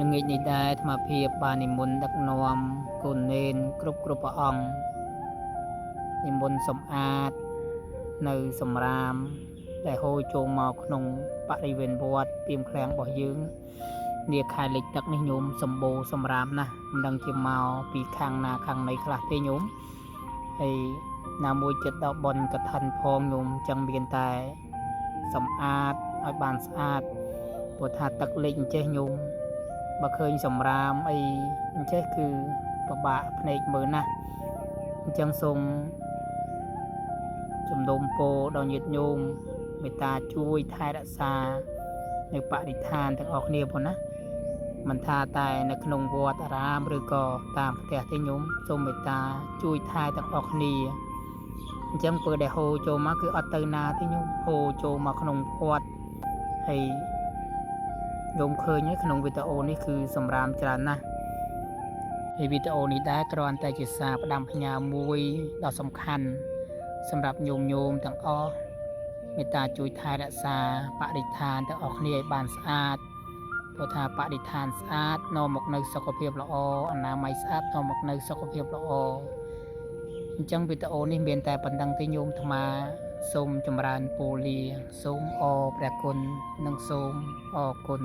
ល្ងាចនេះដែរអាត្មាភាពបាននិមន្តដឹកនាំកូននេនគ្រប់ព្រះអង្គនិមន្តសម្អាតនៅសម្រាមដែលហូរចូលមកក្នុងបរិវេណវត្តពីមឃ្លាំងរបស់យើងនាខែលិចទឹកនេះញោមសម្បូរសម្រាមណាស់មិនដឹងជាមកពីខាងណាខាងណីខ្លះទេញោមហើយណាមួយចិត្តដល់ប៉ុនកឋិនផងញោមចឹងមានតែសម្អាតឲ្យបានស្អាតព្រោះថាទឹកលិចអញ្ចេះញោមបើឃើញសម្រាមអីអញ្ចេះគឺពិបាកភ្នែកមើលណាស់អញ្ចឹងសូមជំនុំពរដល់ញាតិញោមមេត្តាជួយថែរក្សានៅបរិស្ថានទាំងអស់គ្នាផងណាមិនថាតែនៅក្នុងវត្តអារាមឬក៏តាមផ្ទះទេញោមសូមមេត្តាជួយថែទាំងអស់គ្នាអញ្ចឹងពេលដែលហូរចូលមកគឺអត់ទៅណាទេញោមហូរចូលមកក្នុងវត្តហើយញោមឃើញក្នុងវីដេអូនេះគឺសម្រាមច្រើនណាស់ហើយវីដេអូនេះដែរគ្រាន់តែជាសារផ្ដាំផ្ញើមួយដ៏សំខាន់សម្រាប់ញោមទាំងអស់មេត្តាជួយថែរក្សាបរិស្ថានទាំងអស់គ្នាឲ្យបានស្អាតព្រោះថាបរិស្ថានស្អាតនាំមកនៅសុខភាពល្អអនាម័យស្អាតនាំមកនៅសុខភាពល្អអញ្ចឹងវីដេអូនេះមានតែប៉ុណ្្នឹងទេញោមអាត្មាសូមចម្រើនពរលាសូមអរព្រះគុណនិងសូមអរគុណ